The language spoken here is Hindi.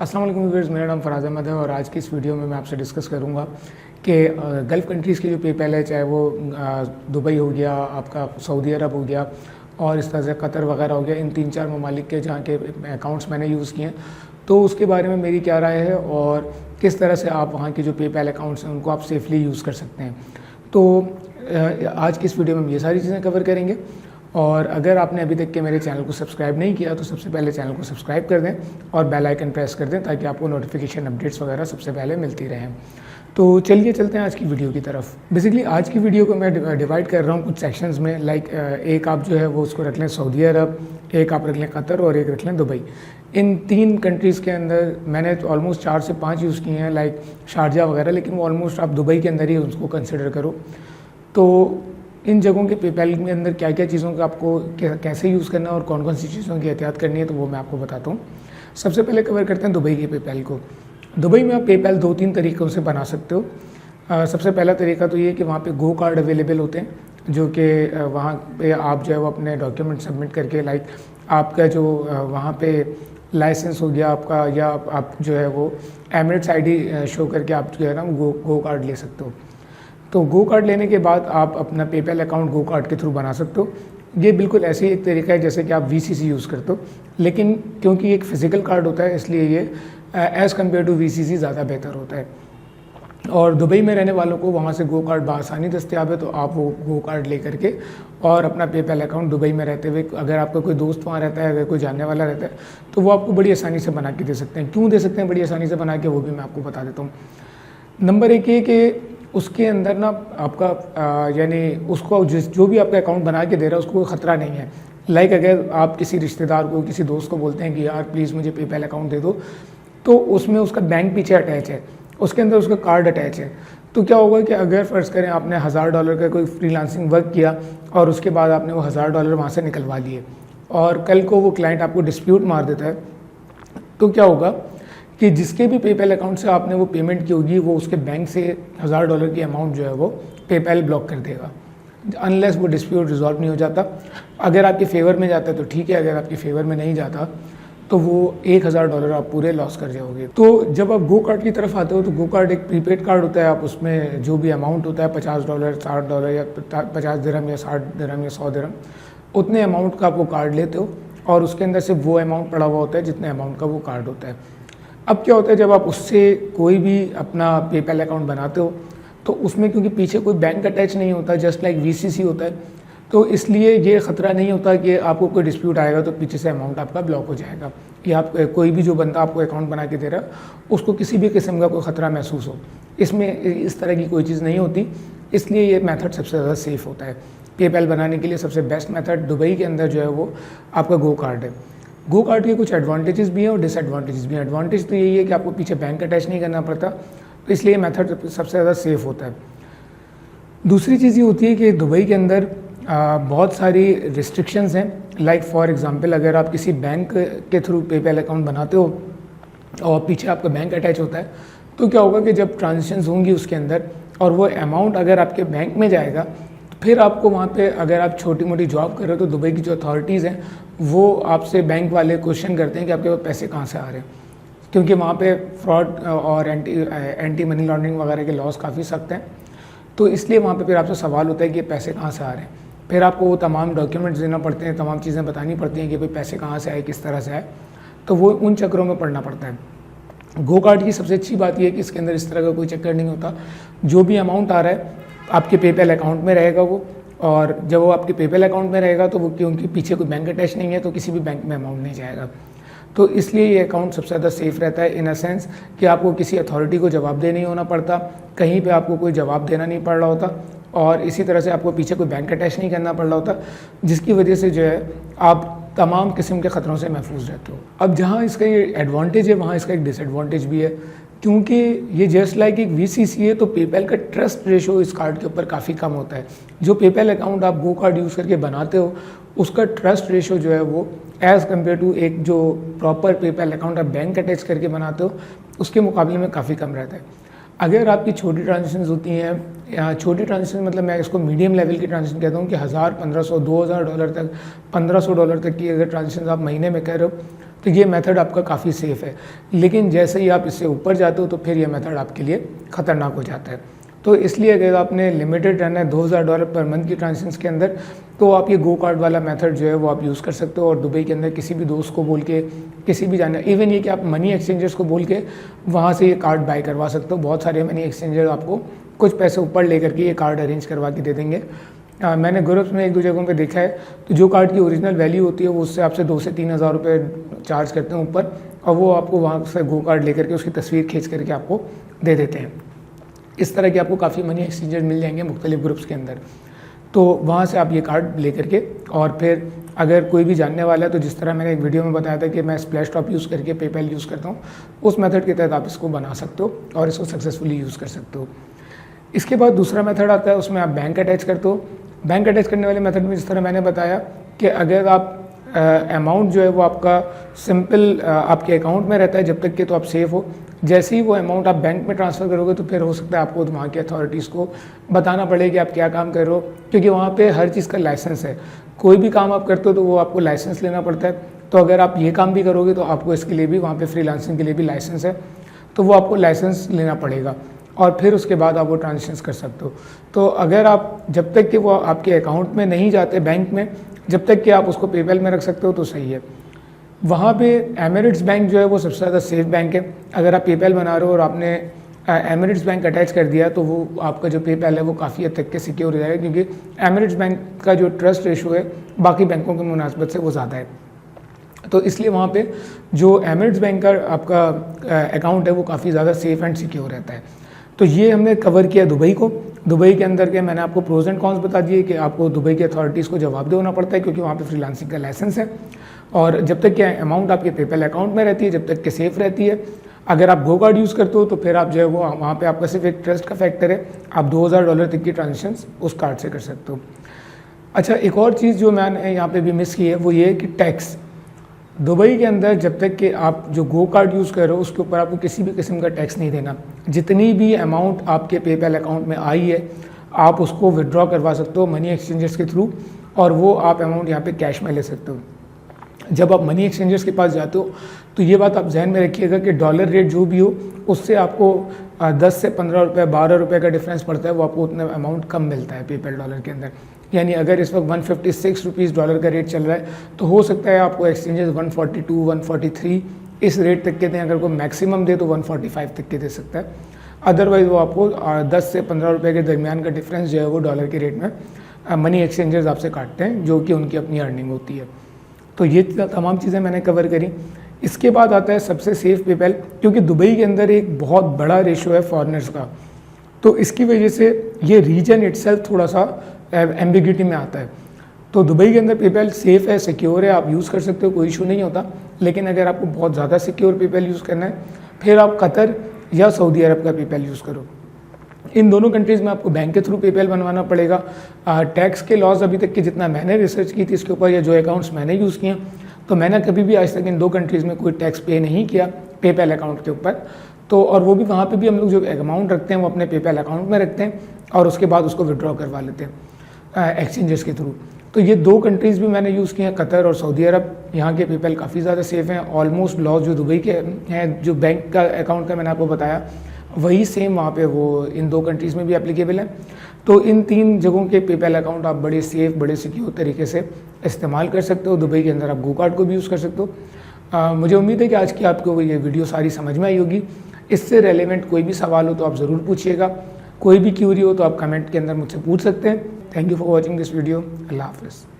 अस्सलाम वालेकुम व्यूअर्स, मेरा नाम फराज अहमद है और आज की इस वीडियो में मैं आपसे डिस्कस करूंगा कि गल्फ़ कंट्रीज़ की जो पेपैल है, चाहे वो दुबई हो गया, आपका सऊदी अरब हो गया और इस तरह से कतर वगैरह हो गया, इन 3-4 ममालिक के जहाँ के अकाउंट्स मैंने यूज़ किए हैं, तो उसके बारे में मेरी क्या राय है और किस तरह से आप वहाँ के जो पेपैल अकाउंट्स हैं उनको आप सेफली यूज़ कर सकते हैं। तो आज की इस वीडियो में हम ये सारी चीज़ें कवर करेंगे। और अगर आपने अभी तक के मेरे चैनल को सब्सक्राइब नहीं किया तो सबसे पहले चैनल को सब्सक्राइब कर दें और बेल आइकन प्रेस कर दें ताकि आपको नोटिफिकेशन अपडेट्स वगैरह सबसे पहले मिलती रहें। तो चलिए चलते हैं आज की वीडियो की तरफ। बेसिकली आज की वीडियो को मैं डिवाइड कर रहा हूँ कुछ सेक्शंस में। लाइक एक आप जो है वो उसको रख लें सऊदी अरब, एक आप रख लें कतर और एक रख लें दुबई। इन 3 कंट्रीज़ के अंदर मैंने ऑलमोस्ट 4 से 5 यूज़ किए हैं, लाइक शारजा वगैरह, लेकिन वो ऑलमोस्ट आप दुबई के अंदर ही उसको कंसिडर करो। तो इन जगहों के पेपैल के अंदर क्या क्या चीज़ों का आपको कैसे यूज़ करना है और कौन कौन सी चीज़ों की एहतियात करनी है, तो वो मैं आपको बताता हूँ। सबसे पहले कवर करते हैं दुबई के पेपैल को। दुबई में आप पेपैल 2-3 तरीक़ों से बना सकते हो। सबसे पहला तरीका तो ये है कि वहाँ पे गो कार्ड अवेलेबल होते हैं, जो कि वहाँ पे आप जो है वो अपने डॉक्यूमेंट सबमिट करके, लाइक आपका जो वहाँ पे लाइसेंस हो गया आपका, या आप जो है वो एमिरेट्स ID शो करके आप जो है ना गो कार्ड ले सकते हो। तो गो कार्ड लेने के बाद आप अपना पेपैल अकाउंट गो कार्ड के थ्रू बना सकते हो। ये बिल्कुल ऐसे ही एक तरीका है जैसे कि आप VCC यूज़ करते हो, लेकिन क्योंकि एक फ़िज़िकल कार्ड होता है इसलिए ये एज़ कम्पेयर टू VCC ज़्यादा बेहतर होता है। और दुबई में रहने वालों को वहाँ से गो कार्ड बआसानी दस्तियाब है, तो आप वो गो कार्ड ले करके और अपना पेपैल अकाउंट दुबई में रहते हुए, अगर आपका कोई दोस्त वहाँ रहता है, अगर कोई जानने वाला रहता है, तो वो आपको बड़ी आसानी से बना के दे सकते हैं। क्यों दे सकते हैं बड़ी आसानी से बना के, वो भी मैं आपको बता देता हूँ। नंबर 1 ये कि उसके अंदर ना आपका यानी उसको जो भी आपका अकाउंट बना के दे रहा है उसको कोई ख़तरा नहीं है। लाइक अगर आप किसी रिश्तेदार को, किसी दोस्त को बोलते हैं कि यार प्लीज़ मुझे पेपैल अकाउंट दे दो, तो उसमें उसका बैंक पीछे अटैच है, उसके अंदर उसका कार्ड अटैच है। तो क्या होगा कि अगर फ़र्ज़ करें आपने $1000 का कोई फ्रीलांसिंग वर्क किया और उसके बाद आपने वो $1000 वहाँ से निकलवा लिए और कल को वो क्लाइंट आपको डिस्प्यूट मार देता है, तो क्या होगा कि जिसके भी पेपैल अकाउंट से आपने वो पेमेंट की होगी, वो उसके बैंक से $1000 की अमाउंट जो है वो पेपैल ब्लॉक कर देगा, अनलेस वो डिस्प्यूट रिजॉल्व नहीं हो जाता। अगर आपके फेवर में जाता है तो ठीक है, अगर आपके फेवर में नहीं जाता तो वो $1000 आप पूरे लॉस कर जाओगे। तो जब आप गो कार्ड की तरफ आते हो तो गो कार्ड एक प्रीपेड कार्ड होता है। आप उसमें जो भी अमाउंट होता है $50, $60 या 50 दिरहम या 60 दिरहम या 100 दिरहम, उतने अमाउंट का आप वो कार्ड लेते हो और उसके अंदर से वो अमाउंट पड़ा हुआ होता है जितने अमाउंट का वो कार्ड होता है। अब क्या होता है, जब आप उससे कोई भी अपना पेपैल अकाउंट बनाते हो तो उसमें क्योंकि पीछे कोई बैंक अटैच नहीं होता, जस्ट लाइक VCC होता है, तो इसलिए ये ख़तरा नहीं होता कि आपको कोई डिस्प्यूट आएगा तो पीछे से अमाउंट आपका ब्लॉक हो जाएगा, या आप कोई भी जो बंदा आपको अकाउंट बना के दे रहा है उसको किसी भी किस्म का कोई ख़तरा महसूस हो। इसमें इस तरह की कोई चीज़ नहीं होती, इसलिए ये मेथड सबसे ज़्यादा सेफ़ होता है। पेपैल बनाने के लिए सबसे बेस्ट मेथड दुबई के अंदर जो है वो आपका गो कार्ड है। गो कार्ड के कुछ एडवांटेजेस भी हैं और डिसएडवांटेजेस भी हैं। एडवांटेज तो यही है कि आपको पीछे बैंक अटैच नहीं करना पड़ता, तो इसलिए मेथड सबसे ज़्यादा सेफ़ होता है। दूसरी चीज़ ये होती है कि दुबई के अंदर बहुत सारी रिस्ट्रिक्शंस हैं। लाइक फॉर एग्जांपल, अगर आप किसी बैंक के थ्रू पेपैल अकाउंट बनाते हो और पीछे आपका बैंक अटैच होता है, तो क्या होगा कि जब ट्रांजेक्शन्स होंगी उसके अंदर और वो अमाउंट अगर आपके बैंक में जाएगा, फिर आपको वहाँ पे, अगर आप छोटी मोटी जॉब कर रहे हो, तो दुबई की जो अथॉरिटीज़ हैं वो आपसे, बैंक वाले क्वेश्चन करते हैं कि आपके पास पैसे कहाँ से आ रहे हैं, क्योंकि वहाँ पे फ्रॉड और एंटी मनी लॉन्ड्रिंग वगैरह के लॉज काफ़ी सख्त हैं। तो इसलिए वहाँ पे फिर आपसे सवाल होता है कि पैसे कहाँ से आ रहे हैं। फिर आपको वो तमाम डॉक्यूमेंट्स देना पड़ते हैं, तमाम चीज़ें बतानी पड़ती हैं कि भाई पैसे कहाँ से आए, किस तरह से आए, तो वो उन चक्करों में पड़ना पड़ता है। गो कार्ड की सबसे अच्छी बात यह है कि इसके अंदर इस तरह का कोई चक्कर नहीं होता। जो भी अमाउंट आ रहा है आपके पेपैल अकाउंट में रहेगा वो, और जब वो आपके पेपैल अकाउंट में रहेगा तो वो, क्योंकि पीछे कोई बैंक अटैच नहीं है, तो किसी भी बैंक में अमाउंट नहीं जाएगा। तो इसलिए ये अकाउंट सबसे ज़्यादा सेफ़ रहता है, इन अ सेंस कि आपको किसी अथॉरिटी को जवाबदेह नहीं होना पड़ता, कहीं पे आपको कोई जवाब देना नहीं पड़ रहा होता, और इसी तरह से आपको पीछे कोई बैंक अटैच नहीं करना पड़ रहा होता, जिसकी वजह से जो है आप तमाम किस्म के ख़तरों से महफूज रहते हो। अब जहाँ इसका ये एडवांटेज है, वहाँ इसका एक डिसएडवांटेज भी है, क्योंकि ये जस्ट लाइक एक VCC है, तो पेपैल का ट्रस्ट रेशो इस कार्ड के ऊपर काफ़ी कम होता है। जो पेपैल अकाउंट आप गो कार्ड यूज़ करके बनाते हो, उसका ट्रस्ट रेशो जो है वो एज़ कम्पेयर टू एक जो प्रॉपर पेपैल अकाउंट आप बैंक अटैच करके बनाते हो, उसके मुकाबले में काफ़ी कम रहता है। अगर आपकी छोटी ट्रांजेक्शन्स होती हैं, या छोटी ट्रांजेक्शन मतलब मैं इसको मीडियम लेवल की ट्रांजेक्शन कहता हूँ कि $1000, $1500, $2000 तक, $1500 तक की अगर ट्रांजेक्शन आप महीने में कर रहे हो, तो ये मेथड आपका काफ़ी सेफ़ है। लेकिन जैसे ही आप इससे ऊपर जाते हो तो फिर ये मेथड आपके लिए ख़तरनाक हो जाता है। तो इसलिए अगर आपने लिमिटेड रहना है $2000 पर मंथ की ट्रांजेक्शंस के अंदर, तो आप ये गो कार्ड वाला मेथड जो है वो आप यूज़ कर सकते हो। और दुबई के अंदर किसी भी दोस्त को बोल के, किसी भी जाने, इवन ये कि आप मनी एक्सचेंजर्स को बोल के वहाँ से ये कार्ड बाय करवा सकते हो। बहुत सारे मनी एक्सचेंजर आपको कुछ पैसे ऊपर लेकर के ये कार्ड अरेंज करवा के दे देंगे। मैंने ग्रुप्स में 1-2 जगहों पे देखा है, तो जो कार्ड की ओरिजिनल वैल्यू होती है वो उससे आपसे 2 से 3 हज़ार रुपये चार्ज करते हैं ऊपर, और वो आपको वहाँ से गो कार्ड लेकर के उसकी तस्वीर खींच करके आपको दे देते हैं। इस तरह के आपको काफ़ी मनी एक्सचेंजर मिल जाएंगे मुख्तलिफ ग्रुप्स के अंदर। तो वहाँ से आप ये कार्ड लेकर के, और फिर अगर कोई भी जानने वाला है तो जिस तरह मैंने एक वीडियो में बताया था कि मैं स्प्लैशटॉप यूज़ करके पेपैल यूज़ करता हूँ, उस मेथड के तहत आप इसको बना सकते हो और इसको सक्सेसफुली यूज़ कर सकते हो। इसके बाद दूसरा मेथड आता है, उसमें आप बैंक अटैच करते हो। बैंक अटैच करने वाले मेथड में जिस तरह मैंने बताया कि अगर आप अमाउंट जो है वो आपका सिंपल आपके अकाउंट में रहता है जब तक कि, तो आप सेफ़ हो। जैसे ही वो अमाउंट आप बैंक में ट्रांसफ़र करोगे तो फिर हो सकता है आपको वहाँ की अथॉरिटीज़ को बताना पड़े कि आप क्या काम कर रहे हो, क्योंकि वहाँ पे हर चीज़ का लाइसेंस है। कोई भी काम आप करते हो तो वो आपको लाइसेंस लेना पड़ता है। तो अगर आप ये काम भी करोगे तो आपको इसके लिए भी वहाँ पे फ्रीलांसिंग के लिए भी लाइसेंस है, तो वो आपको लाइसेंस लेना पड़ेगा और फिर उसके बाद आप वो ट्रांजेक्शन्स कर सकते हो। तो अगर आप जब तक कि वो आपके अकाउंट में नहीं जाते बैंक में, जब तक कि आप उसको पेपैल में रख सकते हो तो सही है। वहाँ पे एमिरेट्स बैंक जो है वो सबसे ज़्यादा सेफ बैंक है। अगर आप पेपैल बना रहे हो और आपने एमिरेट्स बैंक अटैच कर दिया तो वो आपका जो पेपैल है वो काफ़ी हद तक के सिक्योर हो जाएगा, क्योंकि एमिरेट्स बैंक का जो ट्रस्ट रेशो है बाकी बैंकों की मुनासबत से वो ज़्यादा है। तो इसलिए वहाँ पे जो एमिरेट्स बैंक का आपका अकाउंट है वो काफ़ी ज़्यादा सेफ़ एंड सिक्योर रहता है। तो ये हमने कवर किया दुबई को। दुबई के अंदर के मैंने आपको प्रोज एंड कॉन्स बता दिए कि आपको दुबई की अथॉरिटीज़ को जवाब होना पड़ता है, क्योंकि वहाँ पे फ्रीलांसिंग का लाइसेंस है, और जब तक कि अमाउंट आपके पेपैल अकाउंट में रहती है, जब तक कि सेफ़ रहती है। अगर आप गो कार्ड यूज़ करते हो तो फिर आप जो है वो वहाँ पे आपका सिर्फ एक ट्रस्ट का फैक्टर है, आप $2000 तक की ट्रांजेक्शन्स उस कार्ड से कर सकते हो। अच्छा, एक और चीज़ जो मैंने यहाँ पे भी मिस की है वो ये है कि टैक्स। दुबई के अंदर जब तक कि आप जो गो कार्ड यूज़ कर रहे हो उसके ऊपर आपको किसी भी किस्म का टैक्स नहीं देना। जितनी भी अमाउंट आपके पेपैल अकाउंट में आई है आप उसको विड्रॉ करवा सकते हो मनी एक्सचेंजर्स के थ्रू, और वो आप अमाउंट यहाँ पे कैश में ले सकते हो। जब आप मनी एक्सचेंजर्स के पास जाते हो तो ये बात आप जहन में रखिएगा कि डॉलर रेट जो भी हो उससे आपको 10 से 15 रुपये 12 रुपये का डिफरेंस पड़ता है, वो आपको उतना अमाउंट कम मिलता है पेपैल डॉलर के अंदर। यानी अगर इस वक्त 156 रुपीज़ डॉलर का रेट चल रहा है तो हो सकता है आपको एक्सचेंजेस 142 143 इस रेट तक के दें। अगर कोई मैक्सिमम दे तो 145 तक के दे सकता है, अदरवाइज़ वो आपको 10 से 15 रुपये के दरमियान का डिफरेंस जो है वो डॉलर के रेट में मनी एक्सचेंजर्स आपसे काटते हैं, जो कि उनकी अपनी अर्निंग होती है। तो ये तमाम चीज़ें मैंने कवर करी। इसके बाद आता है सबसे सेफ़ पेपैल, क्योंकि दुबई के अंदर एक बहुत बड़ा रेशो है फॉरेनर्स का, तो इसकी वजह से ये रीजन इटसेल्फ थोड़ा सा एम्बिग्यूटी में आता है। तो दुबई के अंदर पेपैल सेफ़ है, सिक्योर है, आप यूज़ कर सकते हो, कोई इशू नहीं होता। लेकिन अगर आपको बहुत ज़्यादा सिक्योर पेपैल यूज़ करना है फिर आप कतर या सऊदी अरब का पेपैल यूज़ करो। इन दोनों कंट्रीज़ में आपको बैंक के थ्रू पेपैल बनवाना पड़ेगा। टैक्स के लॉज अभी तक की जितना मैंने रिसर्च की थी इसके ऊपर, या जो अकाउंट्स मैंने यूज़ किए, तो मैंने कभी भी आज तक इन 2 कंट्रीज़ में कोई टैक्स पे नहीं किया पेपैल अकाउंट के ऊपर। तो और वो भी वहाँ पे भी हम लोग जो अमाउंट रखते हैं वो अपने पेपैल अकाउंट में रखते हैं और उसके बाद उसको विड्रॉ करवा लेते हैं एक्सचेंजर्स के थ्रू। तो ये 2 कंट्रीज़ भी मैंने यूज़ किए हैं, कतर और सऊदी अरब। यहाँ के पेपैल काफ़ी ज़्यादा सेफ़ हैं। ऑलमोस्ट लॉज जो दुबई के हैं, जो बैंक का अकाउंट का मैंने आपको बताया, वही सेम वहाँ पे वो इन 2 कंट्रीज़ में भी एप्लीकेबल है। तो इन 3 जगहों के पेपैल अकाउंट आप बड़े सेफ़, बड़े सिक्योर तरीके से इस्तेमाल कर सकते हो। दुबई के अंदर आप गो कार्ड को भी यूज़ कर सकते हो। मुझे उम्मीद है कि आज की आपको ये वीडियो सारी समझ में आई होगी। इससे रेलेवेंट कोई भी सवाल हो तो आप ज़रूर पूछिएगा। कोई भी क्यूरी हो तो आप कमेंट के अंदर मुझसे पूछ सकते हैं। Thank you for watching this video. Allah हाफ़िज़।